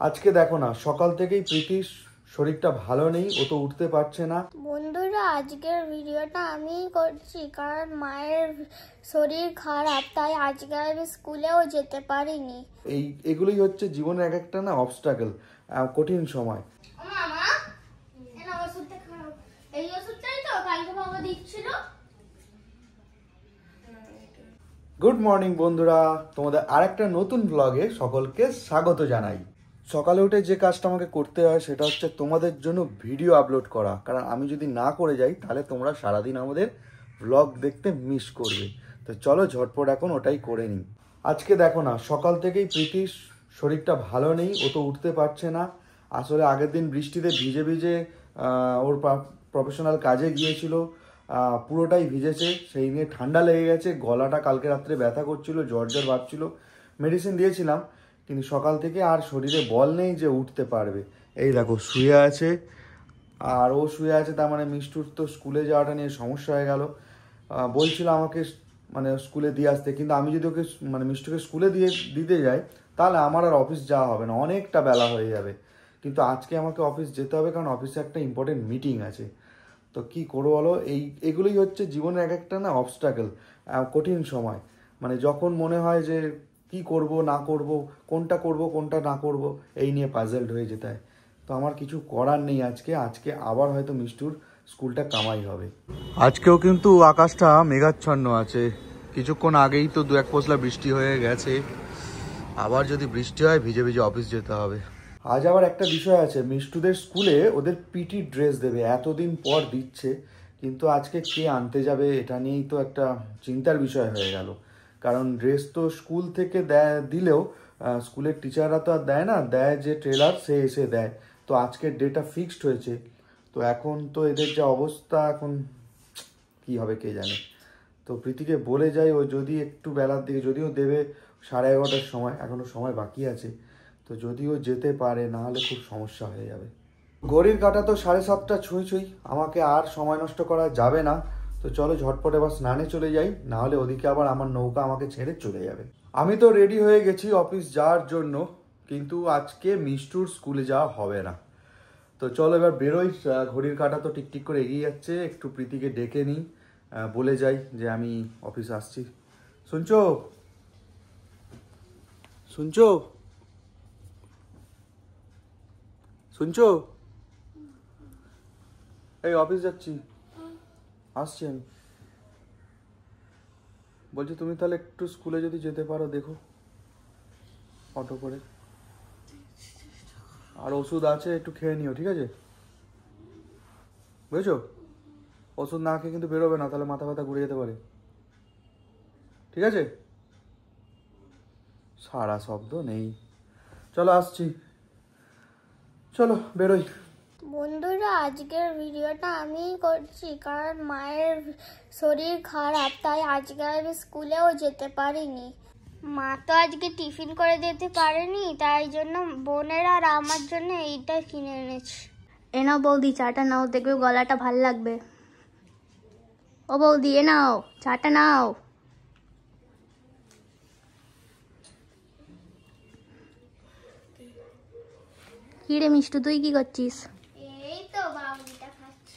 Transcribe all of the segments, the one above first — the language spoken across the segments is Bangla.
আজকে দেখো না, সকাল থেকেই প্রীতির শরীরটা ভালো নেই, ও তো উঠতে পারছে না। বন্ধুরা, আজকের ভিডিওটা আমিই করছি কারণ মায়ের শরীর খারাপ, তাই আজকে আমি স্কুলেও যেতে পারিনি। এগুলোই হচ্ছে জীবনের এক একটা না অবস্টাকেল, কঠিন সময়। মামা, এই ওষুধটা খাও। এই ওষুধটাই তো কালকে বাবা দিচ্ছিল। গুড মর্নিং বন্ধুরা, তোমাদের আরেকটা নতুন ব্লগে সকলকে স্বাগত জানাই। সকালে উঠে যে কাজটা আমাকে করতে হয় সেটা হচ্ছে তোমাদের জন্য ভিডিও আপলোড করা, কারণ আমি যদি না করে যাই তাহলে তোমরা সারাদিন আমাদের ব্লগ দেখতে মিস করবে। তো চলো ঝটপট এখন ওটাই করে নিই। আজকে দেখো না, সকাল থেকেই প্রীতির শরীরটা ভালো নেই, ও তো উঠতে পারছে না। আসলে আগের দিন বৃষ্টিতে ভিজে ভিজে ওর প্রফেশনাল কাজে গিয়েছিল, পুরোটাই ভিজেছে, সেই নিয়ে ঠান্ডা লেগে গেছে, গলাটা কালকে রাত্রে ব্যথা করছিল, জ্বর জ্বর ভাবছিল, মেডিসিন দিয়েছিলাম, কিন্তু সকাল থেকে আর শরীরে বল নেই যে উঠতে পারবে। এই দেখো শুয়ে আছে, আর ও শুয়ে আছে, তার মানে মিষ্টুর তো স্কুলে যাওয়াটা নিয়ে সমস্যা হয়ে গেল। বলছিল আমাকে মানে স্কুলে দিয়ে আসতে, কিন্তু আমি যদি ওকে মানে মিষ্টুকে স্কুলে দিতে যাই তাহলে আমার আর অফিস যাওয়া হবে না, অনেকটা বেলা হয়ে যাবে। কিন্তু আজকে আমাকে অফিস যেতে হবে, কারণ অফিসে একটা ইম্পর্টেন্ট মিটিং আছে। তো কি করবো বলো, এগুলোই হচ্ছে জীবনের এক একটা না অবস্টাকেল, কঠিন সময়। মানে যখন মনে হয় যে কি করব না করব, কোনটা করব কোনটা না করব, এই নিয়ে পাজলড হয়ে যেতে হয়। তো আমার কিছু করার নেই, আজকে আবার হয়তো মিষ্টুর স্কুলটা কামাই হবে। আজকেও কিন্তু আকাশটা মেঘাচ্ছন্ন আছে, কিছুক্ষণ আগেই তো দু এক পশলা বৃষ্টি হয়ে গেছে, আবার যদি বৃষ্টি হয় ভিজে ভিজে অফিস যেতে হবে। আজ আবার একটা বিষয় আছে, মিষ্টুদের স্কুলে ওদের পিটি ড্রেস দেবে, এতদিন পর দিচ্ছে, কিন্তু আজকে কে আনতে যাবে এটা নিয়েই তো একটা চিন্তার বিষয় হয়ে গেল। কারণ ড্রেস তো স্কুল থেকে দিলেও স্কুলের টিচাররা তো আর দেয় না, দেয় যে ট্রেলার সে এসে দেয়। তো আজকের ডেটা ফিক্সড হয়েছে, তো এখন তো এদের যা অবস্থা, এখন কি হবে কে জানে। তো প্রীতিকে বলে যাই, ও যদি একটু বেলার দিকে, যদিও দেবে 11:30টার সময়, এখনো সময় বাকি আছে, তো যদিও যেতে পারে, না হলে খুব সমস্যা হয়ে যাবে। ঘড়ির কাঁটা তো 7:30 ছুঁই ছুঁই, আমাকে আর সময় নষ্ট করা যাবে না। তো চলো ঝটপট এবার স্নানে চলে যাই, না হলে ওদিকে আবার আমার নৌকা আমাকে ছেড়ে চলে যাবে। আমি তো রেডি হয়ে গেছি অফিস যাওয়ার জন্য, কিন্তু আজকে মিষ্টুর স্কুলে যাওয়া হবে না। তো চলো এবার বেরোই, ঘড়ির কাঁটা তো টিকটিক করে এগিয়ে যাচ্ছে, একটু প্রীতিকে ডেকে নিই, বলে যাই যে আমি অফিস আসছি। শুনছো শুনছো শুনছো? এই অফিস যাচ্ছি, আসছি আমি। বলছি তুমি তাহলে একটু স্কুলে যদি যেতে পারো দেখো, অটো করে। আর ওষুধ আছে, একটু খেয়ে নিও, ঠিক আছে? বুঝেছো? ওষুধ না খেয়ে কিন্তু বেরোবে না, তাহলে মাথা ব্যথা ঘুরে যেতে পারে, ঠিক আছে? সারা শব্দ নেই, চলো আসছি, চলো বেরোই। বন্ধুরা, আজকের ভিডিওটা আমিই করছি কারণ মায়ের শরীর খারাপ, তাই আজকে আমি স্কুলেও যেতে পারিনি। মা তো আজকে টিফিন করে দিতে পারেনি, তাই জন্য বোনের আর আমার জন্য এইটা কিনে এনেছি। এ নাও বৌদি, চাটা নাও, দেখবে গলাটা ভাল লাগবে। ও বৌদি, এ নাও চাটা নাও। কি রে মিষ্টু, তুই কি করছিস? এই তো বাবুটা খাচ্ছি।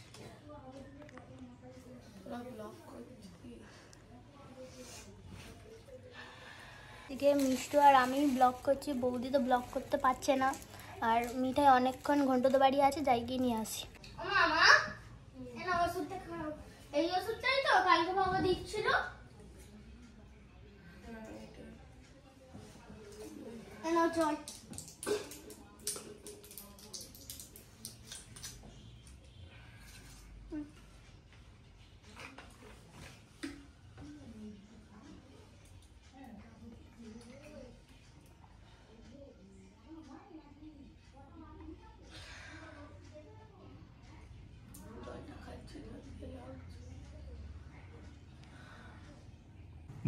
এদিকে মিষ্টু আর আমি ব্লগ করছি, বৌদি তো ব্লগ করতে পারছে না, আর মিঠাই অনেকক্ষণ ঘন্টুতে বাড়ি আছে, যাই গিয়ে নিয়ে আসি। মামা, এই ওষুধটা খাও। এই ওষুধটাই তো কালকে বাবা দিচ্ছিল। চল।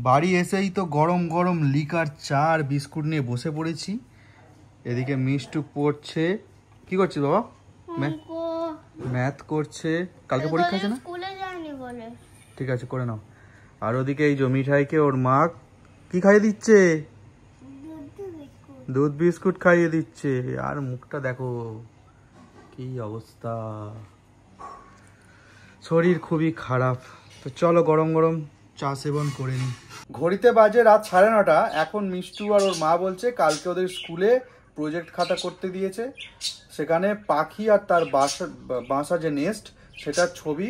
বাড়ি এসেই তো গরম গরম লিকার চা আর বিস্কুট নিয়ে বসে পড়েছি। এদিকে মিষ্টু পড়ছে। কি করছিস বাবা? ম্যাথ করছে, কালকে পরীক্ষা আছে না? স্কুলে যায়নি বলে। ঠিক আছে, করে নাও। আর ওদিকে এই যে মিঠাইকে ওর মা কি খাইয়ে দিচ্ছে? দুধ বিস্কুট খাইয়ে দিচ্ছে, আর মুখটা দেখো কি অবস্থা, শরীর খুবই খারাপ। তো চলো গরম গরম চা সেবন করে নি। ঘড়িতে বাজে রাত 9:30। এখন মিষ্টু আর ওর মা বলছে কালকে ওদের স্কুলে প্রজেক্ট খাতা করতে দিয়েছে, সেখানে পাখি আর তার বাসা যে নেস্ট সেটার ছবি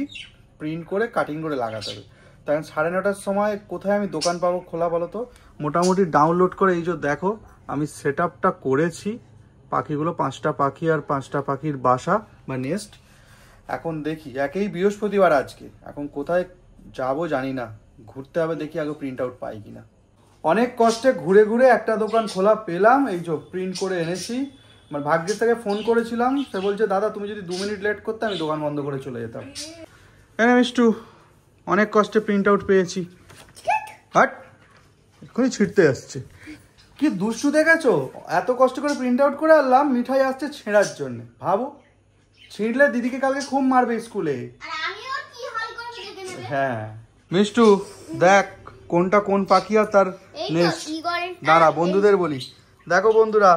প্রিন্ট করে কাটিং করে লাগাতে হবে। তাই 9:30টার সময় কোথায় আমি দোকান পাবো খোলা বলো তো? মোটামুটি ডাউনলোড করে এই যে দেখো আমি সেট আপটা করেছি, পাখিগুলো 5টা পাখি আর 5টা পাখির বাসা বা নেস্ট। এখন দেখি, একেই বৃহস্পতিবার আজকে, এখন কোথায় যাব জানি না, ঘুরতে হবে, দেখি আগে প্রিন্ট আউট পাই কিনা। অনেক কষ্টে ঘুরে ঘুরে একটা দোকান খোলা পেলাম, এই যে প্রিন্ট করে এনেছি। আমার ভাগ্যের থেকে ফোন করেছিলাম, সে বলছে দাদা তুমি যদি 2 মিনিট লেট করতে আমি দোকান বন্ধ করে চলে যেতাম। হ্যাঁ মিষ্টু, অনেক কষ্টে প্রিন্ট আউট পেয়েছি। হাট, এক্ষুনি ছিটতে আসছে। কি দুষ্টু দেখেছো, এত কষ্ট করে প্রিন্ট আউট করে আনলাম, মিঠাই আসছে ছেঁড়ার জন্য। ভাবো, ছিঁড়লে দিদিকে কালকে খুব মারবে স্কুলে। হ্যাঁ মিষ্টু দেখ কোনটা কোন পাখি আর তার নেস্ট। দাঁড়া বন্ধুদের বলি, দেখো বন্ধুরা,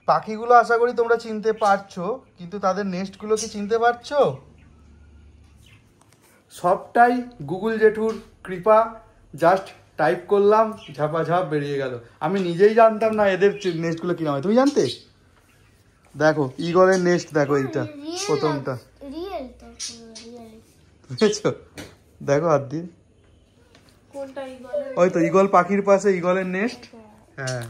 পাখিগুলো আশা করি তোমরা চিনতে পারছো, কিন্তু তাদের নেস্টগুলো কি চিনতে পারছো? সবটাই গুগল জেঠুর কৃপা, জাস্ট টাইপ করলাম, ঝাপাঝাপ বেরিয়ে গেল। আমি নিজেই জানতাম না এদের নেস্টগুলো কিরকম হয়, তুমি জানতে? দেখো ঈগলের নেস্ট, দেখো এইটা প্রথমটা, বুঝেছো? দেখো হাত দিয়ে, ওই তো ঈগল পাখির পাশে ঈগলের নেস্ট। হ্যাঁ,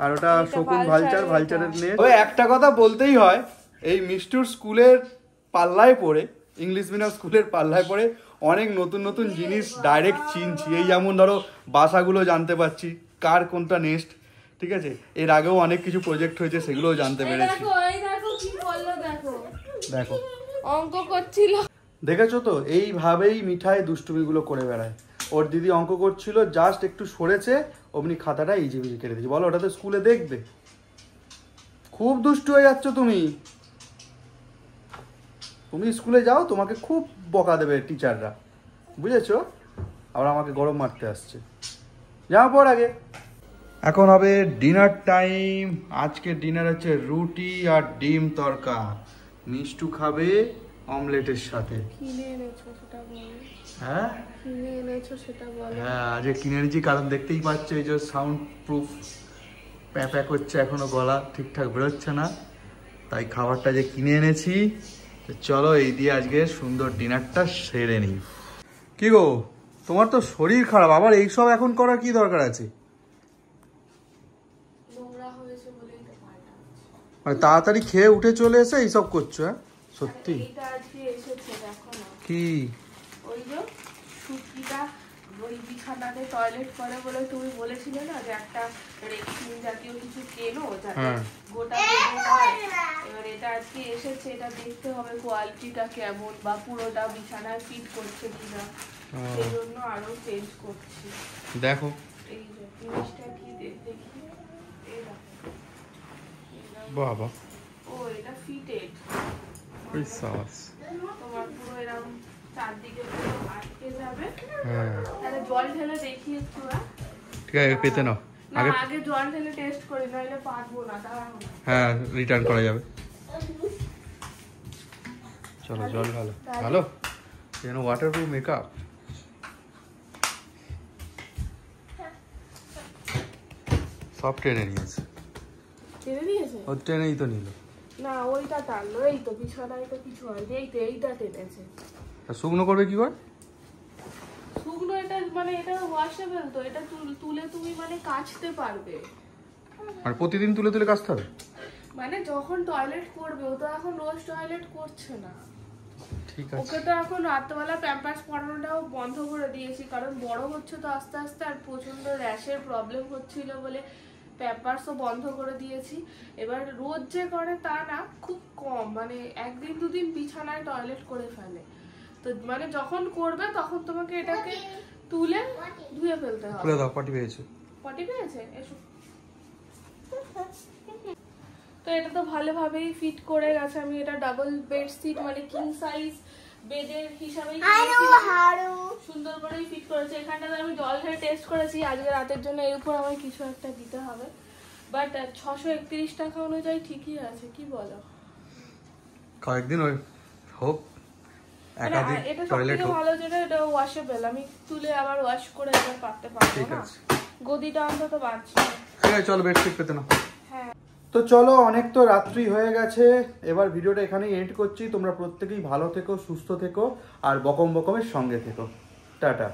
আর ওটা শকুন ভালচারের নেস্ট। ওই একটা কথা বলতেই হয়, এই মিষ্টুর স্কুলের পাল্লায় পড়ে, ইংলিশ মিডিয়াম স্কুলের পাল্লায় পড়ে অনেক নতুন নতুন জিনিস ডাইরেক্ট চিনছি। এই যেমন ধরো বাসাগুলো জানতে পারছি, কার কোনটা নেস্ট, ঠিক আছে? এর আগেও অনেক কিছু প্রজেক্ট হয়েছে, সেগুলোও জানতে পেরেছি। দেখো অঙ্ক করছিল, দেখেছো তো, এইভাবেই মিঠাই দুষ্টুমিগুলো করে বেড়ায়। ওর দিদি অঙ্ক করছিল, জাস্ট একটু সরেছে, অমনি খাতাটা ইজি বিজি কেটে দিয়েছে। বলো, ওটা তো স্কুলে দেখবে। খুব দুষ্টু হয়ে যাচ্ছ তুমি। তুমি স্কুলে যাও, তোমাকে খুব বকা দেবে টিচাররা, বুঝেছো? আবার আমাকে গরম মারতে আসছে। যাও পর আগে। এখন হবে ডিনার টাইম। আজকে ডিনার হচ্ছে রুটি আর ডিম তরকা। মিষ্টু খাবে অমলেটের সাথে। হ্যাঁ হ্যাঁ, আজকে কিনে এনেছি, কারণ দেখতেই পাচ্ছ এই যে সাউন্ড প্রুফ প্যাক হচ্ছে, এখনো গলা ঠিকঠাক বেরোচ্ছে না, তাই খাবারটা যে কিনে এনেছি। চলো এই দিয়ে আজকে সুন্দর ডিনারটা সেরে নিই। কি গো, তোমার তো শরীর খারাপ, আবার এইসব এখন করার কি দরকার আছে? মানে তাড়াতাড়ি খেয়ে উঠে চলে এসে এইসব করছো? হ্যাঁ সত্যি? কি ওই বিছানাতে টয়লেট করে বলে তুমি বলেছিলে না যে একটা রেক্সিন জাতীয় কিছু কেনো যাতে গোটা বেডে হয়। এবার এটা আজকে এসেছে, এটা দেখতে হবে কোয়ালিটিটা কেমন বা পুরোটা বিছানায় ফিট করছে কিনা, সেই জন্য আরো চেঞ্জ করছি। দেখো এই যে জিনিসটা কি দেখি, এই দেখো বাবা, ও এটা ফিটেড, ওই সাস তোমার পুরো এরকম চারদিকে পুরো আটকে যাবে। হ্যাঁ তাহলে জল ঢেলে দেখি একটু। ঠিক আছে, পেতে নাও। আগে জল ঢেলে টেস্ট করি, নাহলে পারবো না। হ্যাঁ, রিটার্ন করা যাবে। চলো জল ভালো ভালো, যেন ওয়াটারপ্রুফ মেকআপ। সব টেনে নিয়েছে। টেনে নিয়েছে? ও টেনেই তো নিল না, ওইটা টানলো। এই তো বিছানায় তো কিছু হয়নি, এই তো এইটা টেনেছে। শুকনো করবে কি করে? শুকনো এটা মানে এটা ওয়াশেবল তো, এটা তুলে তুমি মানে কাচতে পারবে। আর প্রতিদিন তুলে তুলে কাচতে হবে? মানে যখন টয়লেট করবে, ও তো এখন রোজ টয়লেট করছে না। ঠিক আছে, ওকে তো এখন রাত্রেবেলা প্যাম্পার্স পরানোটাও বন্ধ করে দিয়েছি, কারণ বড় হচ্ছে তো আস্তে আস্তে, আর প্রচন্ড র্যাশের প্রবলেম হচ্ছিল বলে প্যাম্পার্সও বন্ধ করে দিয়েছি। এবার রোজ যে করে তা না, খুব কম, মানে একদিন দুদিন বিছানায় টয়লেট করে ফেলে। তো মানে যখন করবে তখন তোমাকে এটাকে তুলে ধুয়ে ফেলতে হবে। খুলে দাও, পটি পেয়েছে। পটি পেয়েছে? এসো। তো এটা তো ভালোভাবেই ফিট করে গেছে। আমি এটা ডাবল বেডশিট মানে কিং সাইজ বেডের হিসাবেই সুন্দর করেই ফিট করেছি। এখানটাতে আমি জল ঢেলে টেস্ট করেছি, আজকে রাতের জন্য এর উপর আমার কিছু একটা দিতে হবে। বাট 631 টাকা অনুযায়ী ঠিকই আছে, কি বলো? কয়েকদিন ওই হোক, মানে এটা সবথেকে ভালো যেটা এটা ওয়াশেবল, আমি তুলে আবার ওয়াশ করে এবার পাততে পারবো না, গদিটা অন্তত বাঁচছে। ঠিক আছে চলো বেডশিট পেতে নাও। হ্যাঁ তো চলো, অনেক তো রাত্রি হয়ে গেছে, এবার ভিডিওটা এখানেই এন্ড করছি। তোমরা প্রত্যেকেই ভালো থেকো, সুস্থ থেকো, আর বকম বকমের সঙ্গে থেকো। টাটা।